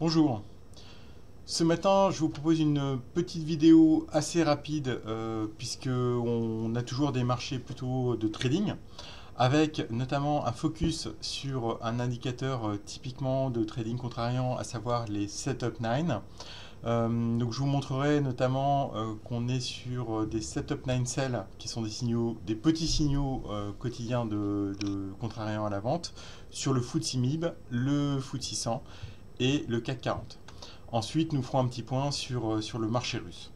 Bonjour. Ce matin, je vous propose une petite vidéo assez rapide puisque on a toujours des marchés plutôt de trading avec notamment un focus sur un indicateur typiquement de trading contrariant, à savoir les Setup 9. Donc je vous montrerai notamment qu'on est sur des Setup 9 Sell qui sont des signaux, des petits signaux quotidiens de contrariant à la vente sur le FTSE MIB, le FTSE 100 et le CAC 40. Ensuite, nous ferons un petit point sur le marché russe.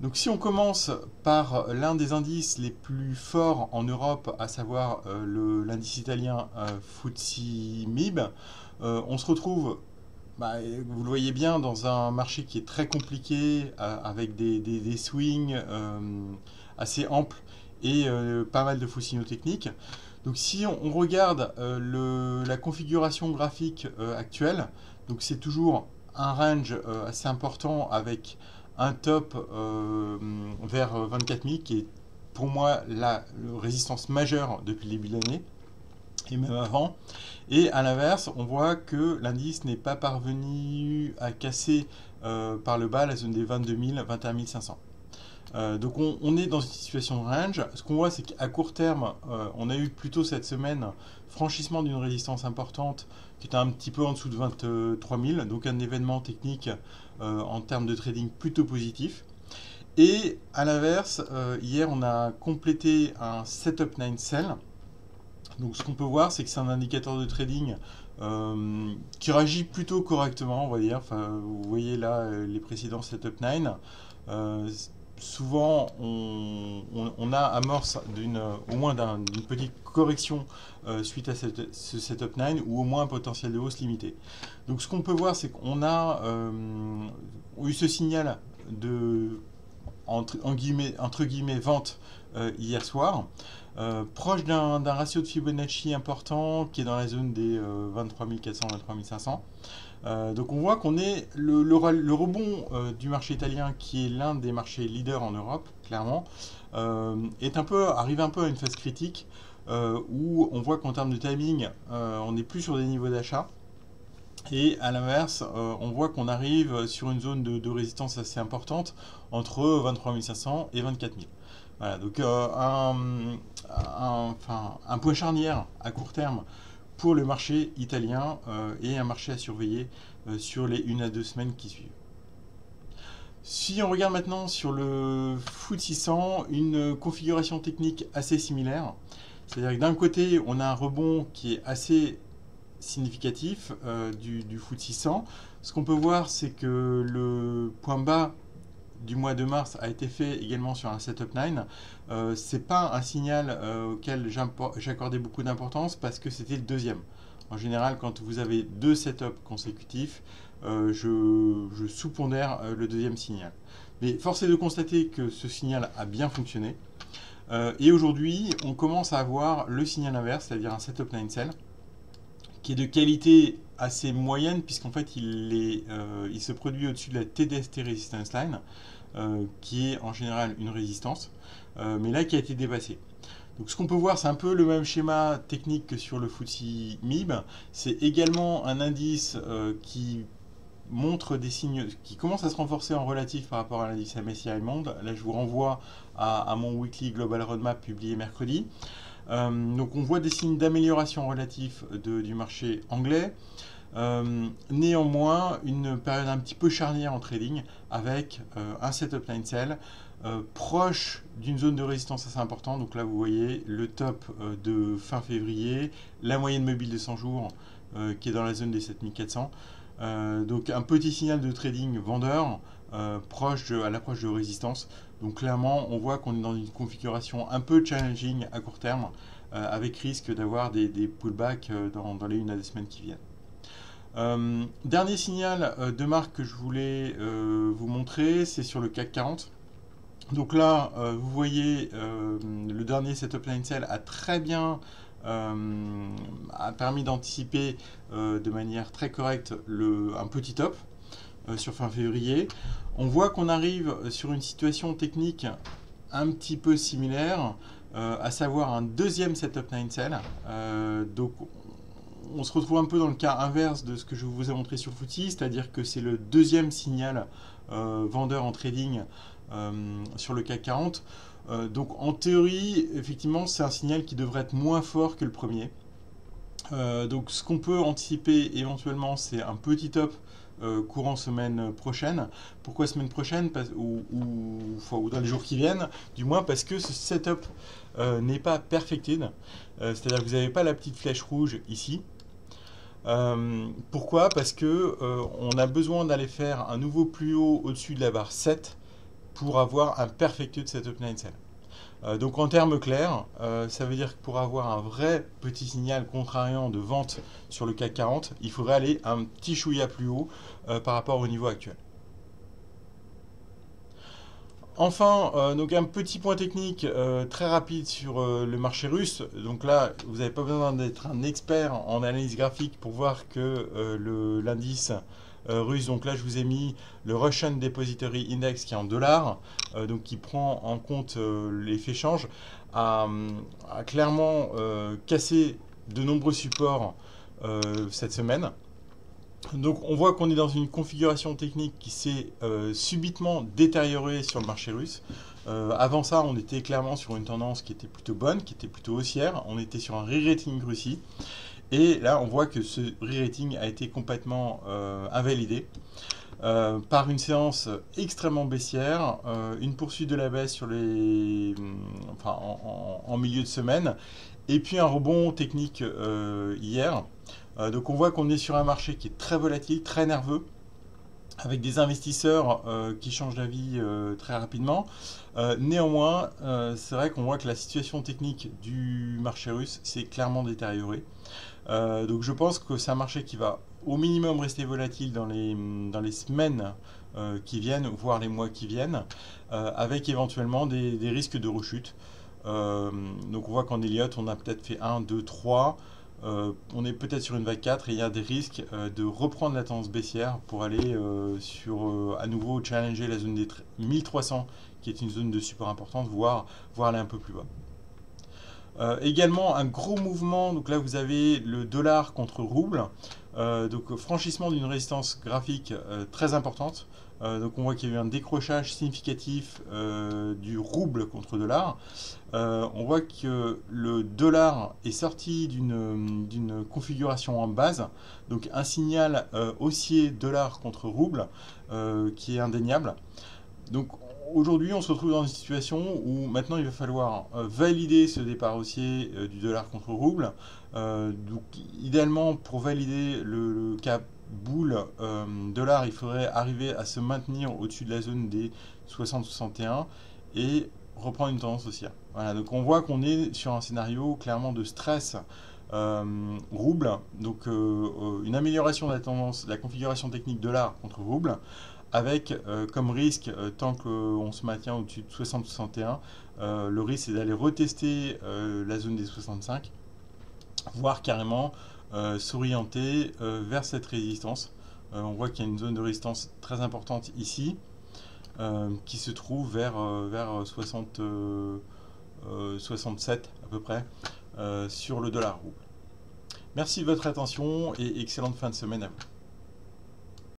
Donc si on commence par l'un des indices les plus forts en Europe, à savoir l'indice italien FTSE MIB, on se retrouve, vous le voyez bien, dans un marché qui est très compliqué, avec des swings assez amples et pas mal de faux signaux techniques. Donc si on regarde la configuration graphique actuelle, donc c'est toujours un range assez important avec un top vers 24 000 qui est pour moi la résistance majeure depuis le début de l'année et même avant. Et à l'inverse, on voit que l'indice n'est pas parvenu à casser par le bas la zone des 22 000, 21 500. Donc on est dans une situation de range. Ce qu'on voit, c'est qu'à court terme, on a eu plutôt cette semaine franchissement d'une résistance importante qui était un petit peu en dessous de 23 000, donc un événement technique en termes de trading plutôt positif. Et à l'inverse, hier on a complété un Setup 9 Sell. Donc ce qu'on peut voir, c'est que c'est un indicateur de trading qui réagit plutôt correctement, on va dire. Enfin, vous voyez là les précédents Setup 9. Souvent on a amorce au moins d'une petite correction suite à ce setup 9 ou au moins un potentiel de hausse limité. Donc ce qu'on peut voir, c'est qu'on a eu ce signal de entre guillemets vente hier soir, proche d'un ratio de Fibonacci important qui est dans la zone des 23 400, 23 500. Donc on voit qu'on est le rebond du marché italien, qui est l'un des marchés leaders en Europe, clairement, arrive un peu à une phase critique où on voit qu'en termes de timing, on n'est plus sur des niveaux d'achat. Et à l'inverse, on voit qu'on arrive sur une zone de résistance assez importante entre 23 500 et 24 000. Voilà, donc un point charnière à court terme pour le marché italien et un marché à surveiller sur les 1 à 2 semaines qui suivent. Si on regarde maintenant sur le FTSE 100, une configuration technique assez similaire. C'est-à-dire que d'un côté, on a un rebond qui est assez significatif du FTSE 100. Ce qu'on peut voir, c'est que le point bas du mois de mars a été fait également sur un Setup 9. C'est pas un signal auquel j'accordais beaucoup d'importance parce que c'était le deuxième. En général, quand vous avez deux setups consécutifs, je sous-pondère le deuxième signal. Mais force est de constater que ce signal a bien fonctionné. Et aujourd'hui, on commence à avoir le signal inverse, c'est-à-dire un Setup 9 Sell, qui est de qualité assez moyenne, puisqu'en fait il se produit au-dessus de la TDST Resistance Line, qui est en général une résistance, mais là qui a été dépassée. Donc ce qu'on peut voir, c'est un peu le même schéma technique que sur le FTSE MIB. C'est également un indice qui montre des signes qui commencent à se renforcer en relatif par rapport à l'indice MSCI Monde. Là, je vous renvoie à mon weekly Global Roadmap publié mercredi. Donc on voit des signes d'amélioration relative du marché anglais. Néanmoins, une période un petit peu charnière en trading avec un setup 9 sell proche d'une zone de résistance assez importante. Donc là, vous voyez le top de fin février, la moyenne mobile de 100 jours qui est dans la zone des 7400. Donc un petit signal de trading vendeur à l'approche de résistance. Donc clairement, on voit qu'on est dans une configuration un peu challenging à court terme, avec risque d'avoir des pullbacks dans les 1 à 2 semaines qui viennent. Dernier signal de marque que je voulais vous montrer, c'est sur le CAC 40. Donc là, vous voyez, le dernier Setup 9 Sell a très bien a permis d'anticiper de manière très correcte un petit top sur fin février. On voit qu'on arrive sur une situation technique un petit peu similaire, à savoir un deuxième Setup 9 Sell. Donc on se retrouve un peu dans le cas inverse de ce que je vous ai montré sur FTSE, c'est-à-dire que c'est le deuxième signal vendeur en trading sur le CAC 40. Donc en théorie, effectivement, c'est un signal qui devrait être moins fort que le premier. Donc ce qu'on peut anticiper éventuellement, c'est un petit top courant semaine prochaine. Pourquoi semaine prochaine ou dans les jours qui viennent, du moins parce que ce setup n'est pas perfected, c'est-à-dire que vous n'avez pas la petite flèche rouge ici. Pourquoi? Parce que on a besoin d'aller faire un nouveau plus haut au-dessus de la barre 7 pour avoir un perfected setup 9 sell. Donc en termes clairs, ça veut dire que pour avoir un vrai petit signal contrariant de vente sur le CAC 40, il faudrait aller un petit chouïa plus haut par rapport au niveau actuel. Enfin, donc un petit point technique très rapide sur le marché russe. Donc là, vous n'avez pas besoin d'être un expert en analyse graphique pour voir que l'indice russe, donc là je vous ai mis le Russian Depository Index qui est en dollars, donc qui prend en compte l'effet change, a clairement cassé de nombreux supports cette semaine. Donc on voit qu'on est dans une configuration technique qui s'est subitement détériorée sur le marché russe. Avant ça, on était clairement sur une tendance qui était plutôt bonne, qui était plutôt haussière. On était sur un re-rating Russie. Et là, on voit que ce re-rating a été complètement invalidé par une séance extrêmement baissière, une poursuite de la baisse sur en milieu de semaine, et puis un rebond technique hier. Donc on voit qu'on est sur un marché qui est très volatile, très nerveux, avec des investisseurs qui changent d'avis très rapidement. Néanmoins, c'est vrai qu'on voit que la situation technique du marché russe s'est clairement détériorée. Donc je pense que c'est un marché qui va au minimum rester volatile dans les semaines qui viennent, voire les mois qui viennent, avec éventuellement des risques de rechute. Donc on voit qu'en Elliott, on a peut-être fait 1, 2, 3. On est peut-être sur une vague 4 et il y a des risques de reprendre la tendance baissière pour aller à nouveau challenger la zone des 1300 qui est une zone de support importante, voire aller un peu plus bas. Également un gros mouvement, donc là vous avez le dollar contre rouble, donc franchissement d'une résistance graphique très importante. Donc on voit qu'il y a eu un décrochage significatif du rouble contre dollar. On voit que le dollar est sorti d'une configuration en base, donc un signal haussier dollar contre rouble qui est indéniable. Donc aujourd'hui, on se retrouve dans une situation où maintenant il va falloir valider ce départ haussier du dollar contre rouble. Donc idéalement, pour valider le cap boule dollar, il faudrait arriver à se maintenir au-dessus de la zone des 60-61 et reprendre une tendance haussière. Voilà, donc on voit qu'on est sur un scénario clairement de stress rouble, donc une amélioration de la tendance, de la configuration technique dollar contre rouble, avec comme risque, tant qu'on se maintient au-dessus de 60-61, le risque c'est d'aller retester la zone des 65, voire carrément s'orienter vers cette résistance. On voit qu'il y a une zone de résistance très importante ici, qui se trouve vers 67 à peu près sur le dollar rouble. Merci de votre attention et excellente fin de semaine à vous.